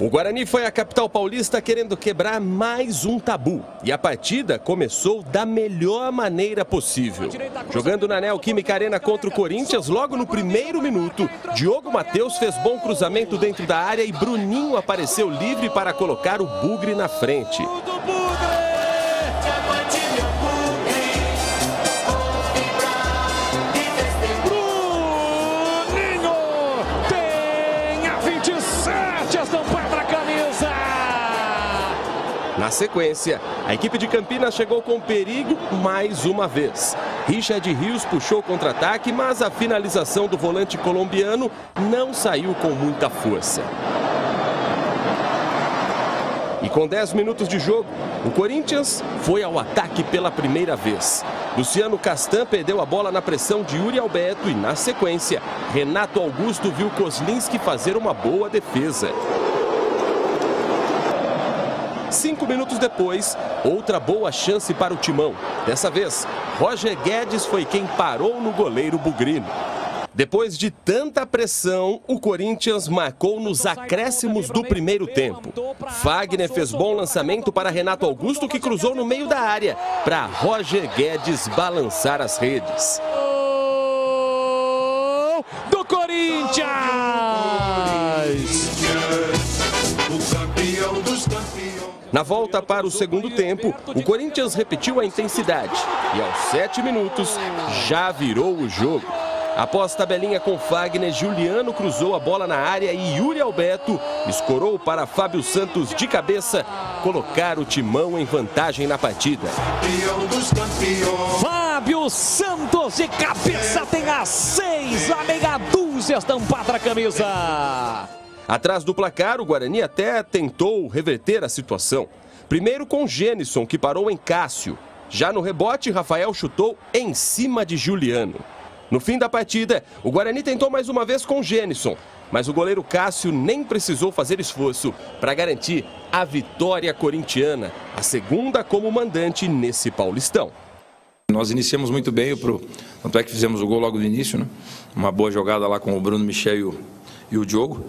O Guarani foi à capital paulista querendo quebrar mais um tabu. E a partida começou da melhor maneira possível. Jogando na Neoquímica Arena contra o Corinthians, logo no primeiro minuto, Diogo Matheus fez bom cruzamento dentro da área e Bruninho apareceu livre para colocar o Bugre na frente. Na sequência, a equipe de Campinas chegou com perigo mais uma vez. Richard Rios puxou o contra-ataque, mas a finalização do volante colombiano não saiu com muita força. E com 10 minutos de jogo, o Corinthians foi ao ataque pela primeira vez. Luciano Castan perdeu a bola na pressão de Yuri Alberto e, na sequência, Renato Augusto viu Kozlinski fazer uma boa defesa. 5 minutos depois, outra boa chance para o Timão. Dessa vez, Roger Guedes foi quem parou no goleiro bugrino. Depois de tanta pressão, o Corinthians marcou nos acréscimos do primeiro tempo. Fagner fez bom lançamento para Renato Augusto, que cruzou no meio da área, para Roger Guedes balançar as redes. Do Corinthians! Na volta para o segundo tempo, o Corinthians repetiu a intensidade e aos 7 minutos já virou o jogo. Após tabelinha com Fagner, Juliano cruzou a bola na área e Yuri Alberto escorou para Fábio Santos de cabeça colocar o Timão em vantagem na partida. Fábio Santos de cabeça tem a 6, a meia dúzia estampada na camisa. Atrás do placar, o Guarani até tentou reverter a situação. Primeiro com Gênison, que parou em Cássio. Já no rebote, Rafael chutou em cima de Juliano. No fim da partida, o Guarani tentou mais uma vez com Gênison, mas o goleiro Cássio nem precisou fazer esforço para garantir a vitória corintiana, a segunda como mandante nesse Paulistão. Nós iniciamos muito bem, tanto é que fizemos o gol logo no início, né? Uma boa jogada lá com o Bruno Michel e o Diogo.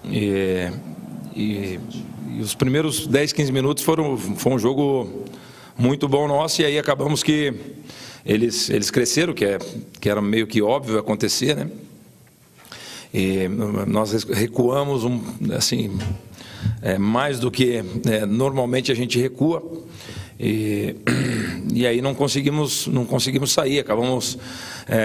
E os primeiros 10, 15 minutos foi um jogo muito bom nosso, e aí acabamos que eles cresceram, que era meio que óbvio acontecer, né? E nós recuamos assim, mais do que normalmente a gente recua. E aí não conseguimos sair, acabamos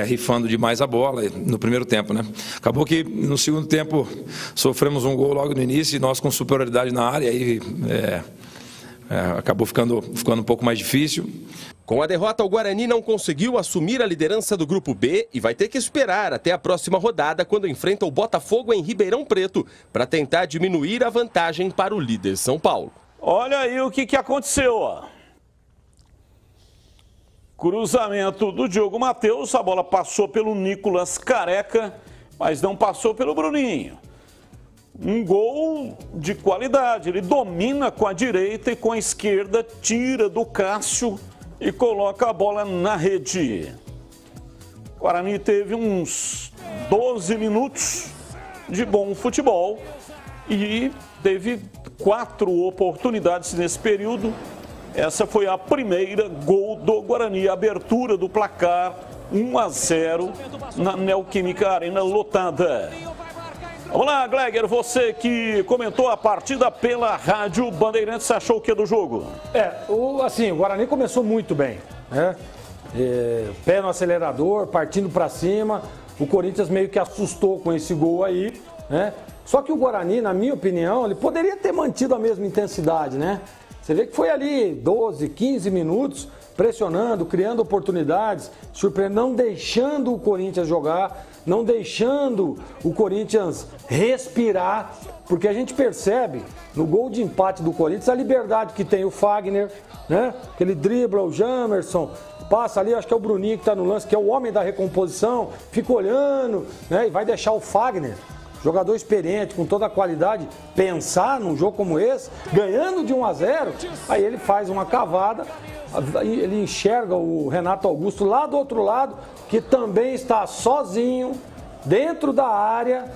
rifando demais a bola no primeiro tempo, né? Acabou que no segundo tempo sofremos um gol logo no início e nós com superioridade na área, aí acabou ficando um pouco mais difícil. Com a derrota, o Guarani não conseguiu assumir a liderança do Grupo B e vai ter que esperar até a próxima rodada, quando enfrenta o Botafogo em Ribeirão Preto, para tentar diminuir a vantagem para o líder São Paulo. Olha aí o que aconteceu, ó. Cruzamento do Diogo Matheus, a bola passou pelo Nicolas Careca, mas não passou pelo Bruninho. Um gol de qualidade, ele domina com a direita e com a esquerda, tira do Cássio e coloca a bola na rede. O Guarani teve uns 12 minutos de bom futebol e teve 4 oportunidades nesse período. Essa foi a primeira gol do Guarani, abertura do placar 1-0 na Neoquímica Arena lotada. Vamos lá, Gleger, você que comentou a partida pela Rádio Bandeirantes, você achou o que do jogo? O Guarani começou muito bem, né? Pé no acelerador, partindo para cima. O Corinthians meio que assustou com esse gol aí, né? Só que o Guarani, na minha opinião, ele poderia ter mantido a mesma intensidade, né? Você vê que foi ali 12, 15 minutos pressionando, criando oportunidades, surpreendendo, não deixando o Corinthians jogar, não deixando o Corinthians respirar, porque a gente percebe no gol de empate do Corinthians a liberdade que tem o Fagner, né? Que ele dribla o Jamerson, passa ali, acho que é o Bruninho que está no lance, que é o homem da recomposição, fica olhando, né? E vai deixar o Fagner, jogador experiente, com toda a qualidade, pensar num jogo como esse, ganhando de 1-0, aí ele faz uma cavada, ele enxerga o Renato Augusto lá do outro lado, que também está sozinho, dentro da área,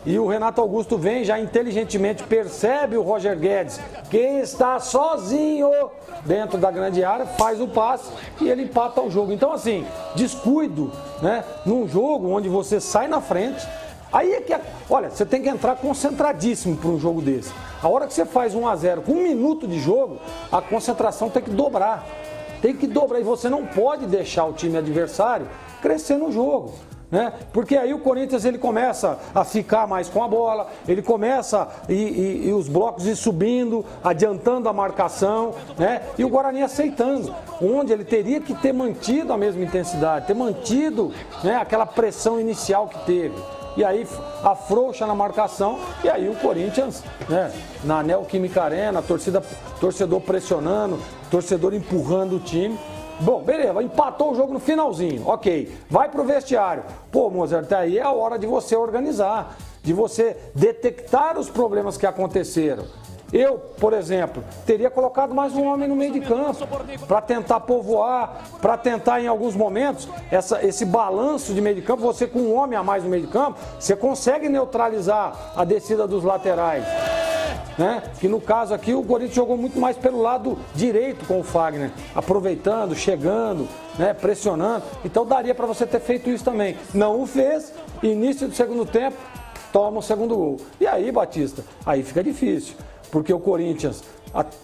E o Renato Augusto vem, já inteligentemente percebe o Roger Guedes, que está sozinho dentro da grande área, faz o passe e ele empata o jogo. Então, assim, descuido, né? Num jogo onde você sai na frente, aí é que, olha, você tem que entrar concentradíssimo para um jogo desse. A hora que você faz 1 a 0 com 1 minuto de jogo, a concentração tem que dobrar. Tem que dobrar e você não pode deixar o time adversário crescer no jogo. Né? Porque aí o Corinthians ele começa a ficar mais com a bola, ele começa e os blocos ir subindo, adiantando a marcação, né? E o Guarani aceitando, onde ele teria que ter mantido a mesma intensidade, ter mantido, né, aquela pressão inicial que teve. E aí afrouxa na marcação, e aí o Corinthians, né, na Neoquímica Arena, torcedor pressionando, torcedor empurrando o time. Bom, beleza, empatou o jogo no finalzinho, ok, vai pro vestiário. Pô, Mozart, aí é a hora de você organizar, de você detectar os problemas que aconteceram. Eu, por exemplo, teria colocado mais um homem no meio de campo para tentar povoar, para tentar em alguns momentos, esse balanço de meio de campo, você com um homem a mais no meio de campo, você consegue neutralizar a descida dos laterais. Né? Que no caso aqui o Corinthians jogou muito mais pelo lado direito com o Fagner, aproveitando, chegando, né? Pressionando. Então daria para você ter feito isso também. Não o fez, início do segundo tempo, toma o segundo gol. E aí, Batista, aí fica difícil, porque o Corinthians,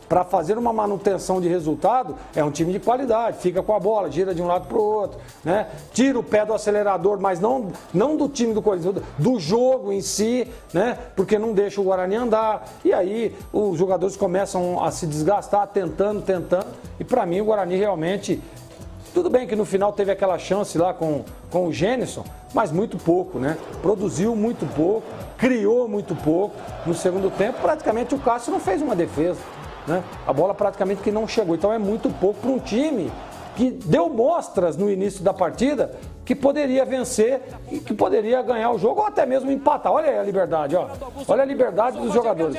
para fazer uma manutenção de resultado, é um time de qualidade, fica com a bola, gira de um lado para o outro, né? Tira o pé do acelerador, mas não do time do Corinthians, do jogo em si, né? Porque não deixa o Guarani andar, e aí os jogadores começam a se desgastar, tentando, e para mim o Guarani realmente, tudo bem que no final teve aquela chance lá com o Gênison, mas muito pouco, né? Produziu muito pouco, criou muito pouco. No segundo tempo, praticamente o Cássio não fez uma defesa, né? A bola praticamente que não chegou. Então é muito pouco para um time que deu mostras no início da partida que poderia vencer e que poderia ganhar o jogo ou até mesmo empatar. Olha aí a liberdade, ó. Olha a liberdade dos jogadores.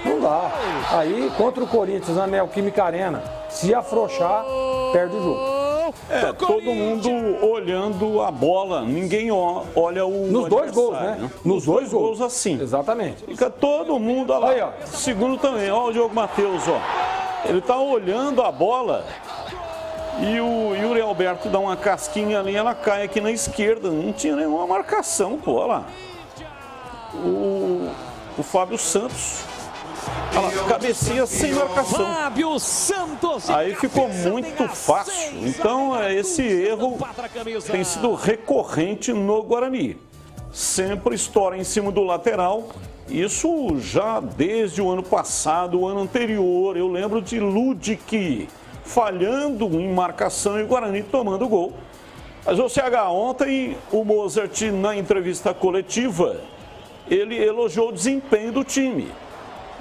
Não dá. Aí, contra o Corinthians na Neoquímica Arena, se afrouxar, perde o jogo. Todo mundo olhando a bola, ninguém olha o nos dois gols, né? Nos dois gols assim. Exatamente. Fica todo mundo lá. Aí, ó. Segundo também, ó, o Diogo Matheus, ó. Ele tá olhando a bola e o Yuri Alberto dá uma casquinha ali, ela cai aqui na esquerda. Não tinha nenhuma marcação, pô, olha lá. O Fábio Santos. Cabeceia sem marcação. Fábio Santos. Aí ficou muito fácil. Então, esse erro tem sido recorrente no Guarani. Sempre estoura em cima do lateral. Isso já desde o ano passado, o ano anterior. Eu lembro de Ludic falhando em marcação e o Guarani tomando gol. Mas o CH, ontem o Mozart, na entrevista coletiva, ele elogiou o desempenho do time,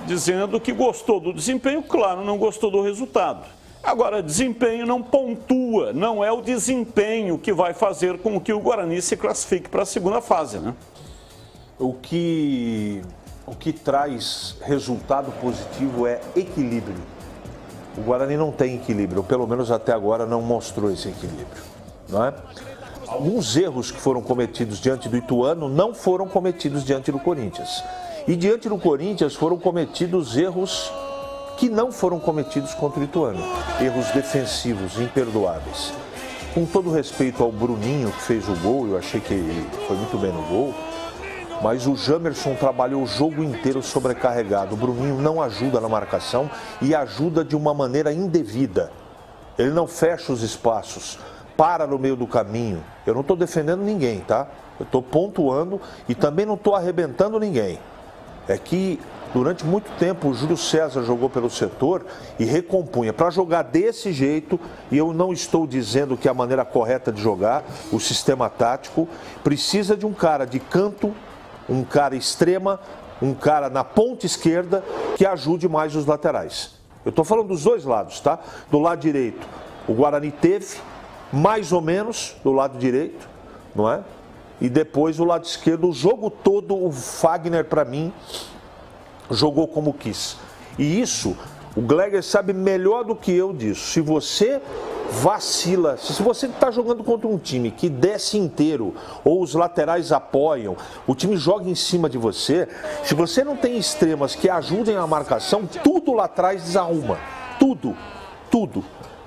dizendo que gostou do desempenho, claro, não gostou do resultado. Agora, desempenho não pontua, não é o desempenho que vai fazer com que o Guarani se classifique para a segunda fase, né? O que traz resultado positivo é equilíbrio. O Guarani não tem equilíbrio, ou pelo menos até agora não mostrou esse equilíbrio, não é? Alguns erros que foram cometidos diante do Ituano não foram cometidos diante do Corinthians. E diante do Corinthians foram cometidos erros que não foram cometidos contra o Ituano. Erros defensivos imperdoáveis. Com todo respeito ao Bruninho, que fez o gol, eu achei que ele foi muito bem no gol, mas o Jamerson trabalhou o jogo inteiro sobrecarregado. O Bruninho não ajuda na marcação e ajuda de uma maneira indevida. Ele não fecha os espaços, para no meio do caminho. Eu não estou defendendo ninguém, tá? Eu estou pontuando e também não estou arrebentando ninguém. É que durante muito tempo o Júlio César jogou pelo setor e recompunha. Para jogar desse jeito, e eu não estou dizendo que é a maneira correta de jogar, o sistema tático, precisa de um cara de canto, um cara extrema, um cara na ponta esquerda que ajude mais os laterais. Eu estou falando dos dois lados, tá? Do lado direito, o Guarani teve, mais ou menos, do lado direito, não é? E depois o lado esquerdo, o jogo todo, o Fagner, para mim, jogou como quis. E isso, o Gleger sabe melhor do que eu disso. Se você vacila, se você está jogando contra um time que desce inteiro, ou os laterais apoiam, o time joga em cima de você, se você não tem extremas que ajudem a marcação, tudo lá atrás desarruma. Tudo.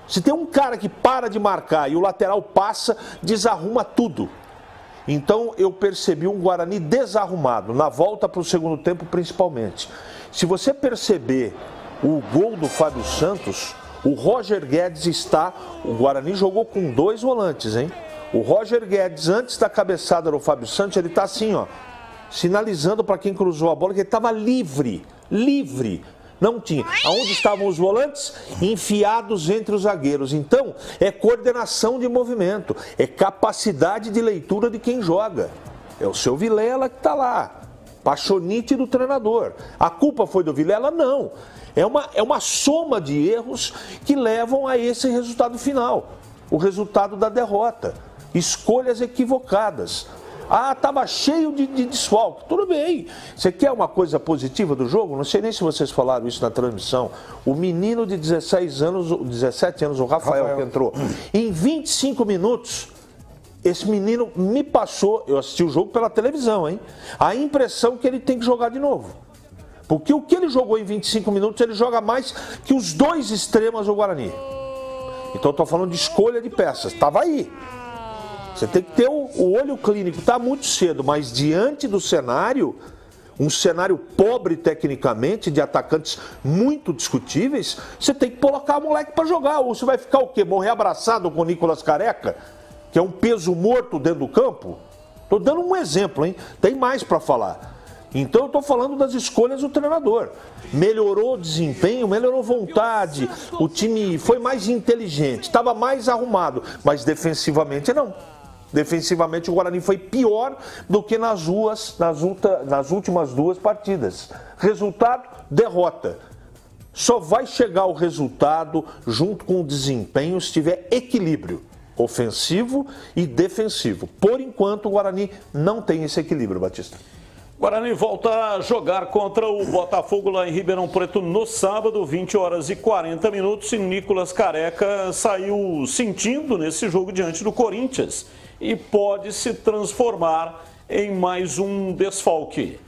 Se tem um cara que para de marcar e o lateral passa, desarruma tudo. Então eu percebi um Guarani desarrumado, na volta para o segundo tempo principalmente. Se você perceber o gol do Fábio Santos, o Roger Guedes está... O Guarani jogou com 2 volantes, hein? O Roger Guedes, antes da cabeçada do Fábio Santos, ele está assim, ó, sinalizando para quem cruzou a bola que ele estava livre. Não tinha. Aonde estavam os volantes? Enfiados entre os zagueiros. Então, é coordenação de movimento, é capacidade de leitura de quem joga. É o seu Vilela que está lá, paixonite do treinador. A culpa foi do Vilela? Não. É uma soma de erros que levam a esse resultado final. O resultado da derrota. Escolhas equivocadas. Ah, estava cheio de desfalque. Tudo bem. Você quer uma coisa positiva do jogo? Não sei nem se vocês falaram isso na transmissão. O menino de 17 anos, o Rafael, que entrou, em 25 minutos, esse menino me passou, eu assisti o jogo pela televisão, hein? A impressão que ele tem que jogar de novo. Porque o que ele jogou em 25 minutos, ele joga mais que os 2 extremos do Guarani. Então eu estou falando de escolha de peças. Estava aí. Você tem que ter o olho clínico. Está muito cedo, mas diante do cenário, um cenário pobre tecnicamente, de atacantes muito discutíveis, você tem que colocar o moleque para jogar. Ou você vai ficar o quê? Morrer abraçado com o Nicolas Careca, que é um peso morto dentro do campo? Estou dando um exemplo, hein? Tem mais para falar. Então eu estou falando das escolhas do treinador. Melhorou o desempenho, melhorou vontade, o time foi mais inteligente, estava mais arrumado, mas defensivamente não. Defensivamente o Guarani foi pior do que nas últimas 2 partidas. Resultado, derrota. Só vai chegar o resultado junto com o desempenho se tiver equilíbrio ofensivo e defensivo. Por enquanto o Guarani não tem esse equilíbrio, Batista. Guarani volta a jogar contra o Botafogo lá em Ribeirão Preto no sábado, 20h40, e Nicolas Careca saiu sentindo nesse jogo diante do Corinthians e pode se transformar em mais um desfalque.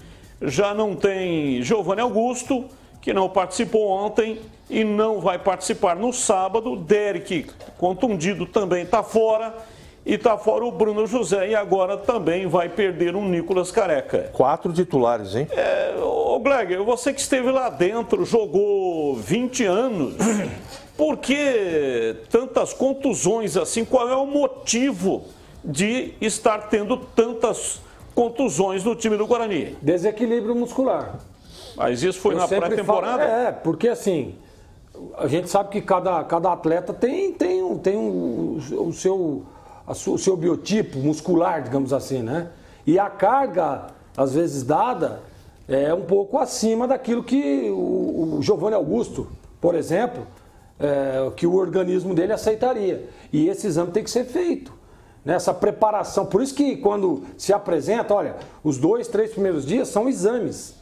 Já não tem Giovanni Augusto, que não participou ontem e não vai participar no sábado. Derek, contundido, também está fora. E está fora o Bruno José e agora também vai perder um Nicolas Careca. 4 titulares, hein? Ô Gleger, você que esteve lá dentro, jogou 20 anos, por que tantas contusões assim? Qual é o motivo de estar tendo tantas contusões no time do Guarani? Desequilíbrio muscular. Mas isso foi na pré-temporada? Porque assim, a gente sabe que cada atleta tem o seu biotipo muscular, digamos assim, né? E a carga, às vezes dada, é um pouco acima daquilo que o Giovanni Augusto, por exemplo, que o organismo dele aceitaria. E esse exame tem que ser feito. Nessa preparação. Por isso que quando se apresenta, olha, os 2, 3 primeiros dias são exames.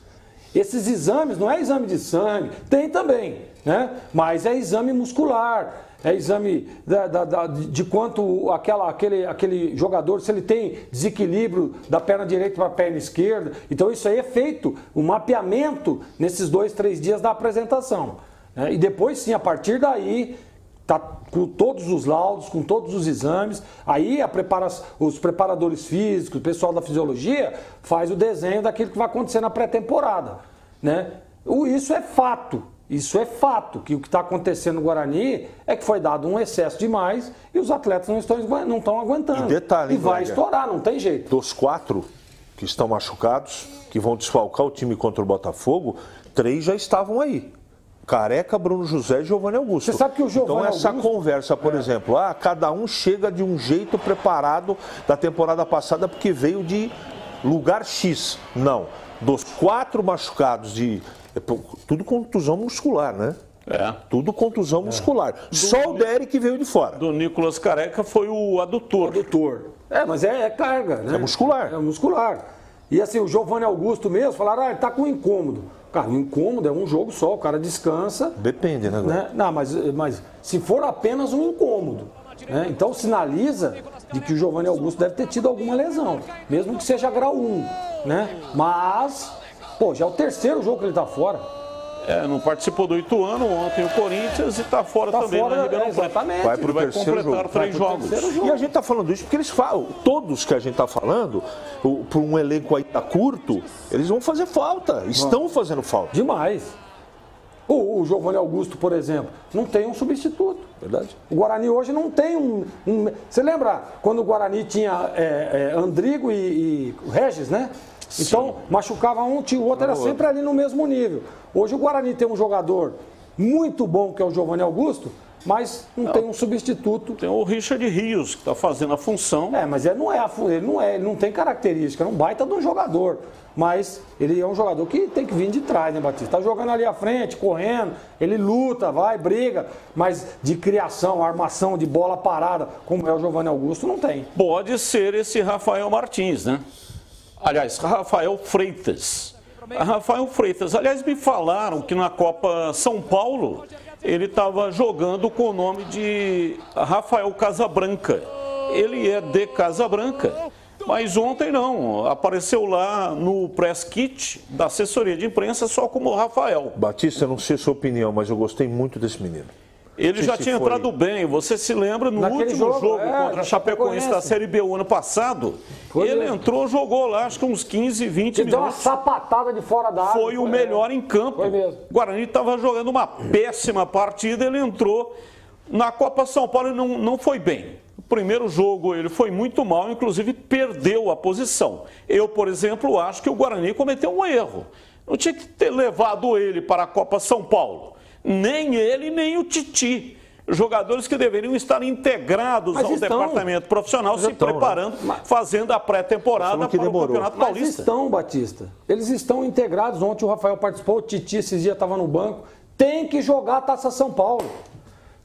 Esses exames não é exame de sangue, tem também, né? Mas é exame muscular. É exame de quanto aquele jogador, se ele tem desequilíbrio da perna direita para a perna esquerda. Então isso aí é feito, um mapeamento nesses 2, 3 dias da apresentação. Né? E depois sim, a partir daí, tá com todos os laudos, com todos os exames, aí os preparadores físicos, o pessoal da fisiologia, faz o desenho daquilo que vai acontecer na pré-temporada. Né? Isso é fato. Isso é fato, que o que está acontecendo no Guarani é que foi dado um excesso demais e os atletas não estão aguentando. E detalhe, vai estourar, não tem jeito. Dos 4 que estão machucados, que vão desfalcar o time contra o Botafogo, 3 já estavam aí. Careca, Bruno José e Giovanni Augusto. Você sabe que o Giovanni Então essa Augusto... conversa, por exemplo, cada um chega de um jeito preparado da temporada passada porque veio de lugar X. Não. Dos 4 machucados tudo contusão muscular, né? Tudo contusão muscular. Só o Derek veio de fora. Do Nicolas Careca foi o adutor. Mas é carga, né? É muscular. É muscular. E assim, o Giovanni Augusto mesmo, falaram, ele tá com incômodo. Cara, o incômodo é um jogo só, o cara descansa. Depende, né? Não, mas se for apenas um incômodo, né? Então sinaliza de que o Giovanni Augusto deve ter tido alguma lesão, mesmo que seja grau 1, né? Mas, pô, já é o terceiro jogo que ele tá fora. Não participou do Ituano ontem o Corinthians e está fora também na Ribeirão Preto. Exatamente. Vai para o terceiro completar jogo. 3 jogos. E a gente está falando isso porque eles falam, todos que a gente está falando, para um elenco aí tá curto, eles vão fazer falta, estão fazendo falta. Demais. O Giovanni Augusto, por exemplo, não tem um substituto. Verdade. O Guarani hoje não tem Você lembra quando o Guarani tinha Andrigo e Regis, né? Então, machucava um, o outro era sempre ali no mesmo nível. Hoje o Guarani tem um jogador muito bom, que é o Giovanni Augusto, mas não tem um substituto. Tem o Richard Rios, que está fazendo a função. Mas ele não tem característica, é um baita de um jogador. Mas ele é um jogador que tem que vir de trás, né, Batista? Tá jogando ali à frente, correndo, ele luta, vai, briga, mas de criação, armação, de bola parada, como é o Giovanni Augusto, não tem. Pode ser esse Rafael Martins, né? Aliás, Rafael Freitas. Rafael Freitas. Aliás, me falaram que na Copa São Paulo ele estava jogando com o nome de Rafael Casabranca. Ele é de Casabranca, mas ontem não. Apareceu lá no press kit da assessoria de imprensa só como Rafael. Batista, eu não sei a sua opinião, mas eu gostei muito desse menino. Ele já tinha entrado bem, você se lembra, no último jogo contra a Chapecoense da Série B o ano passado, ele entrou, jogou lá, acho que uns 15, 20 minutos. Deu uma sapatada de fora da área. Foi o melhor em campo. Foi mesmo. O Guarani estava jogando uma péssima partida, ele entrou na Copa São Paulo e não foi bem. O primeiro jogo ele foi muito mal, inclusive perdeu a posição. Eu, por exemplo, acho que o Guarani cometeu um erro. Não tinha que ter levado ele para a Copa São Paulo. Nem ele, nem o Titi. Jogadores que deveriam estar integrados ao departamento profissional, se preparando, fazendo a pré-temporada para o Campeonato Paulista. Mas estão, Batista. Eles estão integrados. Ontem o Rafael participou, o Titi esses dias estava no banco. Tem que jogar a Taça São Paulo.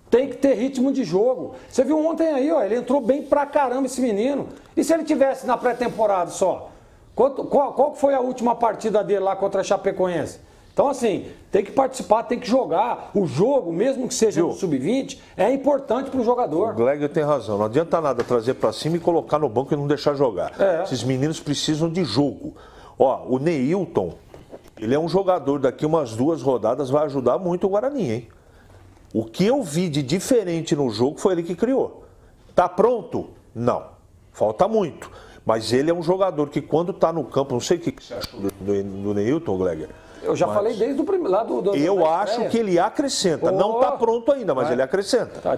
Tem que ter ritmo de jogo. Você viu ontem aí, ó, ele entrou bem pra caramba esse menino. E se ele tivesse na pré-temporada só? Qual foi a última partida dele lá contra a Chapecoense? Então, assim, tem que participar, tem que jogar. O jogo, mesmo que seja no sub-20, é importante para o jogador. O Gleger tem razão. Não adianta nada trazer para cima e colocar no banco e não deixar jogar. Esses meninos precisam de jogo. Ó, o Neilton, ele é um jogador, daqui umas 2 rodadas vai ajudar muito o Guarani, hein? O que eu vi de diferente no jogo foi ele que criou. Tá pronto? Não. Falta muito. Mas ele é um jogador que quando tá no campo, não sei o que você achou do Neilton, Gleger. Eu já falei desde o primeiro lado eu acho que ele acrescenta. Não está pronto ainda, mas ele acrescenta.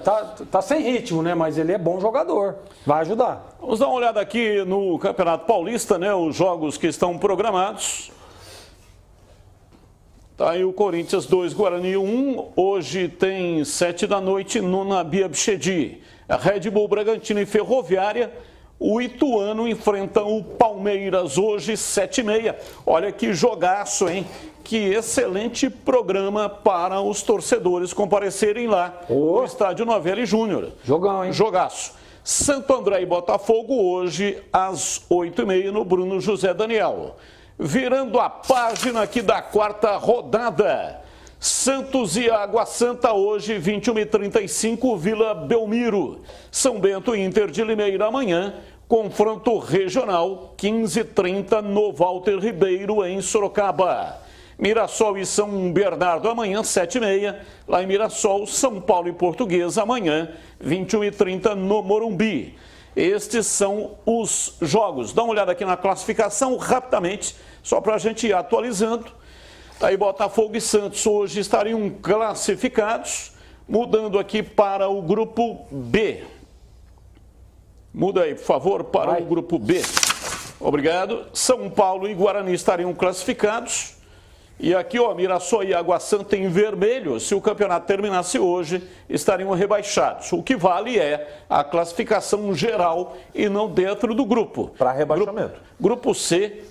Tá sem ritmo, né? Mas ele é bom jogador. Vai ajudar. Vamos dar uma olhada aqui no Campeonato Paulista, né? Os jogos que estão programados. Tá aí o Corinthians 2, Guarani 1. Hoje tem 7 da noite no Nabi Abichedi. A Red Bull Bragantino e Ferroviária. O Ituano enfrenta o Palmeiras hoje, 7h30. Olha que jogaço, hein? Que excelente programa para os torcedores comparecerem lá no Estádio Novelli Júnior. Jogão, hein? Jogaço. Santo André e Botafogo hoje às 8h30 no Bruno José Daniel. Virando a página aqui da 4ª rodada. Santos e Água Santa hoje, 21h35, Vila Belmiro. São Bento e Inter de Limeira amanhã. Confronto regional, 15h30 no Walter Ribeiro, em Sorocaba. Mirassol e São Bernardo amanhã, 7h30. Lá em Mirassol, São Paulo e Portuguesa amanhã, 21h30 no Morumbi. Estes são os jogos. Dá uma olhada aqui na classificação rapidamente, só para a gente ir atualizando. Aí Botafogo e Santos hoje estariam classificados, mudando aqui para o grupo B. Muda aí, por favor, para o grupo B. Obrigado. São Paulo e Guarani estariam classificados. E aqui, ó, Mirassol e Água Santa em vermelho. Se o campeonato terminasse hoje, estariam rebaixados. O que vale é a classificação geral e não dentro do grupo. Para rebaixamento. Grupo C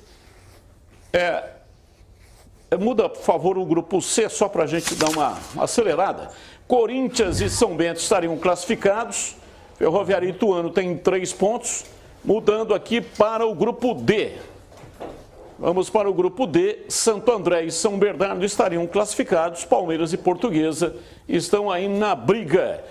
muda, por favor, o grupo C, só para a gente dar uma acelerada. Corinthians e São Bento estariam classificados. Ferroviária e Ituano tem 3 pontos. Mudando aqui para o grupo D. Vamos para o grupo D. Santo André e São Bernardo estariam classificados. Palmeiras e Portuguesa estão aí na briga.